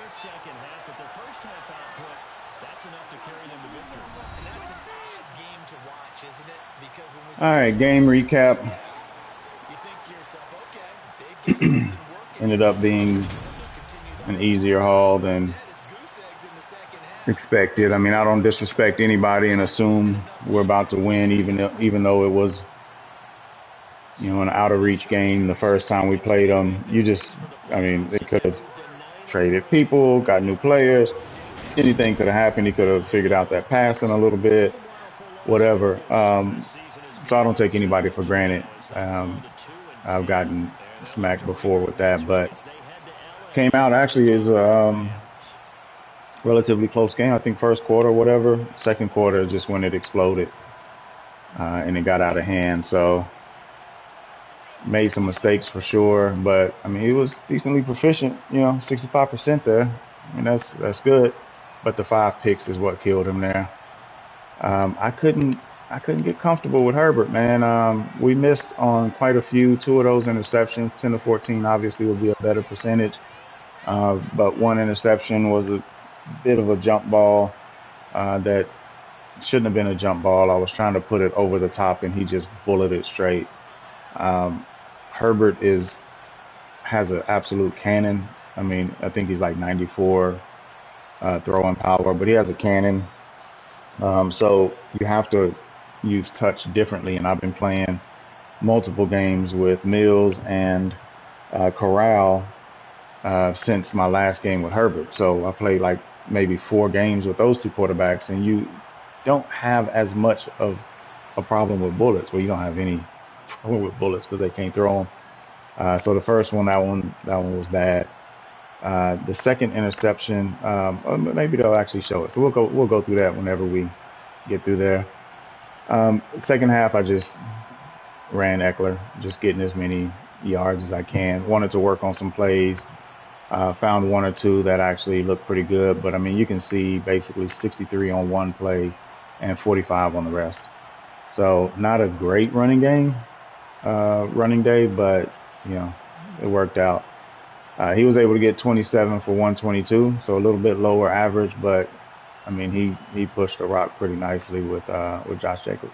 second half, but their first half output, that's enough to carry them to victory. And that's an odd game to watch, isn't it? Because when we All right, game recap. you think to yourself, okay, they've got something working. Ended up being an easier haul than expected. I mean, I don't disrespect anybody and assume we're about to win, even though it was, you know, an out of reach game the first time we played them. I mean, they could have traded people, got new players. Anything could have happened. He could have figured out that passing a little bit, whatever. So I don't take anybody for granted. I've gotten smacked before with that, but came out actually is a relatively close game. I think first quarter, whatever. Second quarter, just when it exploded and it got out of hand. So made some mistakes for sure, but I mean, he was decently proficient. You know, 65% there. I mean, that's good. But the 5 picks is what killed him there. I couldn't get comfortable with Herbert, man. We missed on quite a few. 2 of those interceptions, 10 to 14, obviously would be a better percentage. But one interception was a bit of a jump ball that shouldn't have been a jump ball. I was trying to put it over the top, and he just bulleted straight. Herbert has an absolute cannon. I mean, I think he's like 94 throwing power, but he has a cannon. So you have to use touch differently, and I've been playing multiple games with Mills and Corral since my last game with Herbert. So I played like maybe 4 games with those 2 quarterbacks, and you don't have as much of a problem with bullets. Well, you don't have any problem with bullets because they can't throw them. So the first one, that one was bad. The second interception, maybe they'll actually show it. So we'll go through that whenever we get through there. Second half, I just ran Eckler, just getting as many yards as I can. Wanted to work on some plays. Found 1 or 2 that actually looked pretty good. But, I mean, you can see basically 63 on 1 play and 45 on the rest. So not a great running day, but, you know, it worked out. He was able to get 27 for 122, so a little bit lower average, but I mean, he pushed the rock pretty nicely with Josh Jacobs.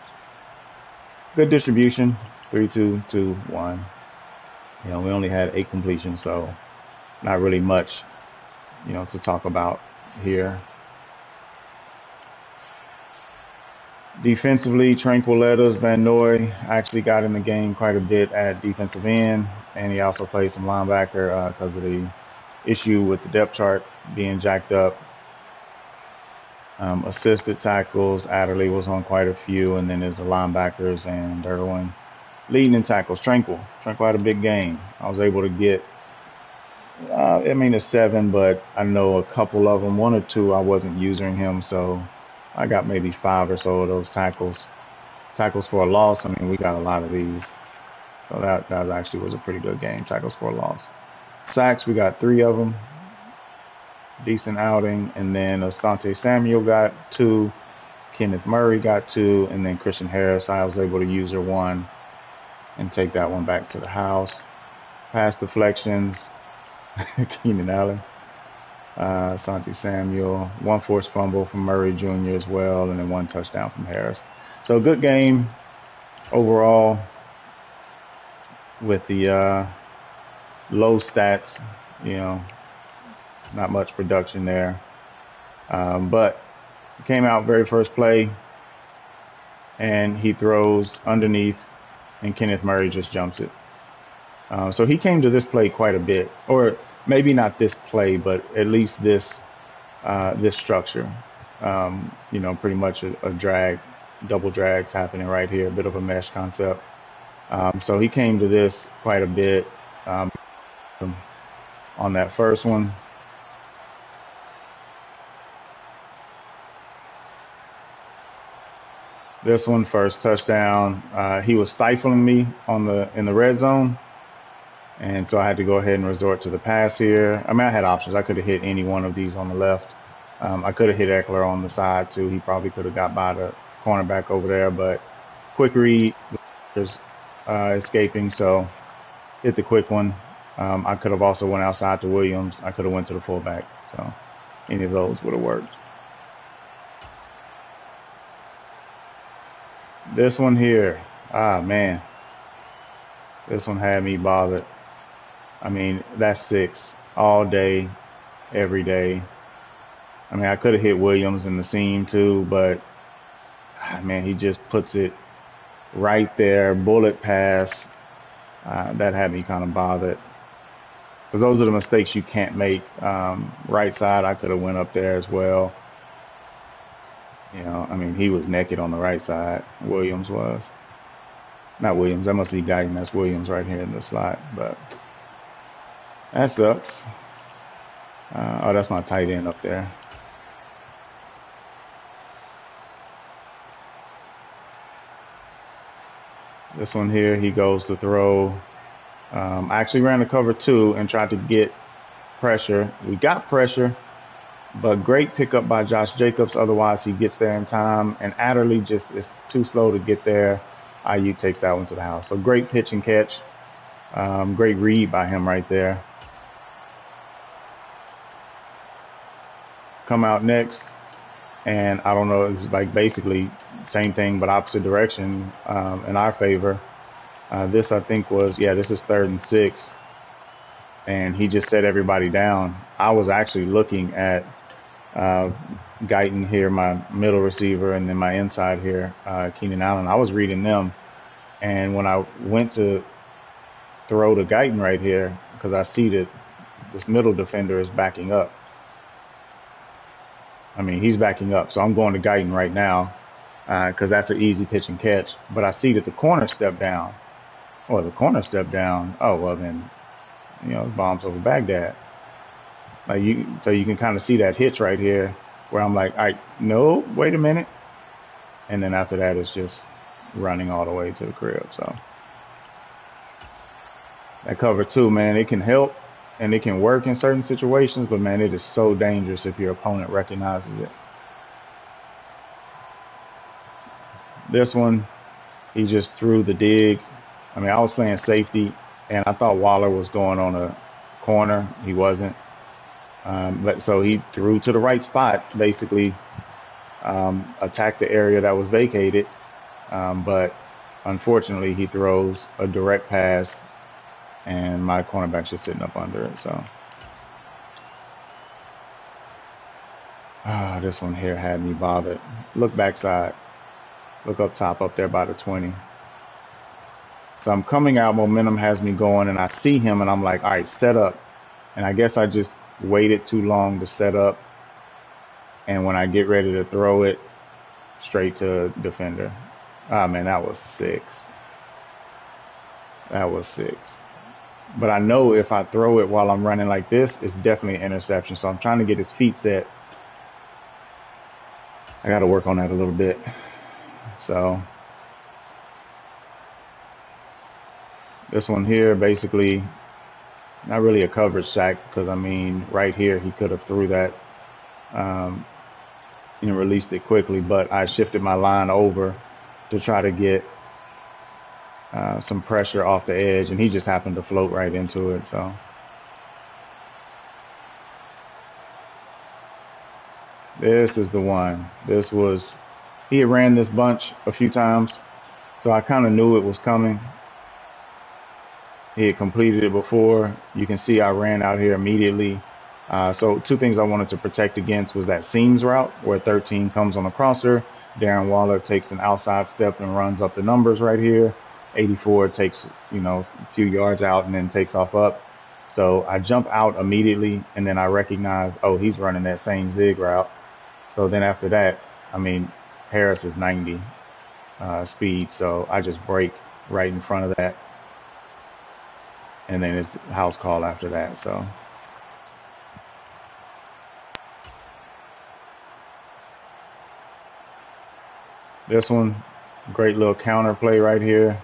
Good distribution, 3-2, 2-1. You know, we only had 8 completions, so not really much, you know, to talk about here. Defensively, Tranquil Letters, Van Noy actually got in the game quite a bit at defensive end, and he also played some linebacker because of the issue with the depth chart being jacked up. Assisted tackles, Adderley was on quite a few, and then there's the linebackers and Irwin. Leading in tackles, Tranquil had a big game. I was able to get, I mean, a 7, but I know a couple of them, 1 or 2, I wasn't using him, so I got maybe 5 or so of those tackles. Tackles for a loss, I mean, we got a lot of these. So that actually was a pretty good game, tackles for a loss. Sacks, we got 3 of them. Decent outing. And then Asante Samuel got 2. Kenneth Murray got 2. And then Christian Harris, I was able to use her 1 and take that one back to the house. Pass deflections, Keenan Allen. Asante Samuel, 1 forced fumble from Murray Jr. as well, and then 1 touchdown from Harris. So good game overall with the low stats, you know, not much production there. But came out very first play, and he throws underneath, and Kenneth Murray just jumps it. So he came to this play quite a bit, or maybe not this play, but at least this structure. You know, pretty much a drag, double drags happening right here, a bit of a mesh concept. So he came to this quite a bit on that first one. This one, first touchdown. He was stifling me in the red zone. And so I had to go ahead and resort to the pass here. I mean, I had options. I could have hit any one of these on the left. I could have hit Eckler on the side too. He probably could have got by the cornerback over there, but quick read, escaping. So hit the quick one. I could have also went outside to Williams. I could have went to the fullback. So any of those would have worked. This one here, man, this one had me bothered. I mean, that's 6 all day, every day. I mean, I could have hit Williams in the seam too, but man, he just puts it right there, bullet pass. That had me kind of bothered because those are the mistakes you can't make. Right side, I could have went up there as well. You know, I mean, he was naked on the right side. Williams was. Not Williams. That must be Guyton. That's Williams right here in the slot. But that sucks. Oh, that's my tight end up there. This one here, he goes to throw. I actually ran the cover 2 and tried to get pressure. We got pressure, but great pickup by Josh Jacobs. Otherwise, he gets there in time. And Adderley just is too slow to get there. IU takes that one to the house. So great pitch and catch. Great read by him right there. Come out next. And I don't know, it's like basically same thing, but opposite direction in our favor. This, I think, was, this is 3rd and 6. And he just set everybody down. I was actually looking at Guyton here, my middle receiver, and then my inside here, Keenan Allen. I was reading them. And when I went to throw to Guyton right here, because I see that this middle defender is backing up. I mean, he's backing up. So I'm going to Guyton right now because that's an easy pitch and catch. But I see that the corner stepped down. Or the corner stepped down. Oh, well then, bombs over Baghdad. So you can kind of see that hitch right here where I'm like, all right, no, wait a minute. And then after that, it's just running all the way to the crib. So that cover 2, man, it can help and it can work in certain situations, but man, it is so dangerous if your opponent recognizes it. This one, he just threw the dig. I mean, I was playing safety and I thought Waller was going on a corner. He wasn't. But so he threw to the right spot, basically attacked the area that was vacated. But unfortunately, he throws a direct pass, and my cornerback's just sitting up under it. So this one here had me bothered. Look backside. Look up top, up there by the 20. So I'm coming out, momentum has me going, and I see him, and I'm like, all right, set up. And I guess I just waited too long to set up. And when I get ready to throw it, straight to defender. Ah, man, that was 6. That was 6. But I know if I throw it while I'm running like this, it's definitely an interception. So I'm trying to get his feet set. I got to work on that a little bit. So this one here, basically, not really a coverage sack because, I mean, right here, he could have threw that and released it quickly. But I shifted my line over to try to get some pressure off the edge, and he just happened to float right into it. So this is the one. This was, he had ran this bunch a few times, so I kind of knew it was coming. He had completed it before. You can see I ran out here immediately. So 2 things I wanted to protect against was that seams route where 13 comes on a crosser. Darren Waller takes an outside step and runs up the numbers right here. 84 takes, a few yards out and then takes off up. So I jump out immediately, and then I recognize, oh, he's running that same zig route. So then after that, I mean, Harris is 90 speed, so I just break right in front of that. And then it's house call after that. So this one, great little counter play right here.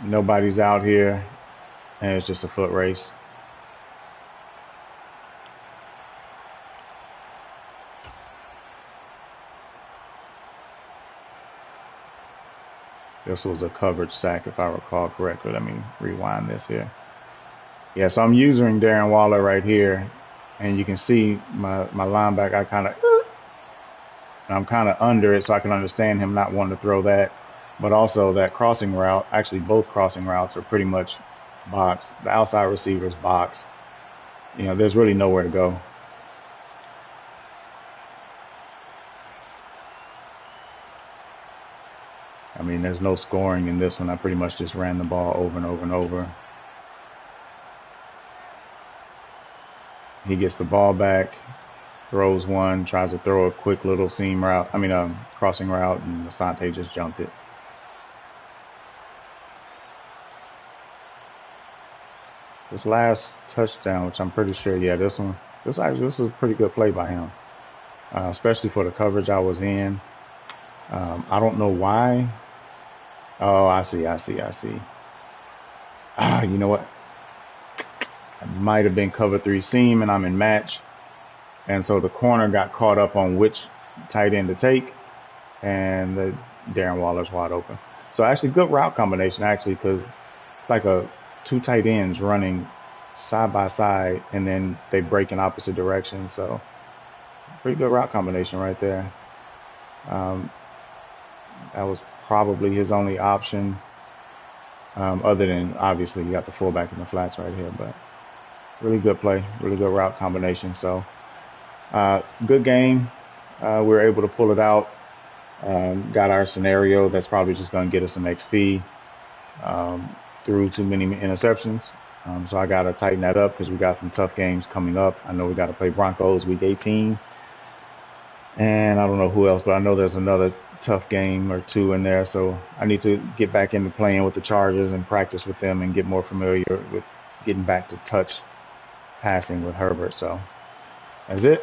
Nobody's out here, and it's just a foot race. This was a coverage sack, if I recall correctly. Let me rewind this here. Yeah, so I'm using Darren Waller right here, and you can see my linebacker. I'm kind of under it, so I can understand him not wanting to throw that. But also that crossing route, actually both crossing routes are pretty much boxed. The outside receiver's boxed. You know, there's really nowhere to go. I mean, there's no scoring in this one. I pretty much just ran the ball over and over and over. He gets the ball back, throws one, tries to throw a quick little seam route. Crossing route, and Asante just jumped it. This last touchdown, which I'm pretty sure, yeah, this was a pretty good play by him, especially for the coverage I was in. I don't know why. Oh, I see. You know what? I might have been cover 3 seam, and I'm in match. And so the corner got caught up on which tight end to take, and the Darren Waller's wide open. So actually good route combination, actually, because it's like two tight ends running side by side, and then they break in opposite directions. So pretty good route combination right there. That was probably his only option, other than obviously you got the fullback in the flats right here. But really good play, really good route combination. So good game. We were able to pull it out. Got our scenario that's probably just going to get us some XP through too many interceptions. So I got to tighten that up because we got some tough games coming up. I know we got to play Broncos week 18. And I don't know who else, but I know there's another tough game or two in there. So I need to get back into playing with the Chargers and practice with them and get more familiar with getting back to touch passing with Herbert. So that's it.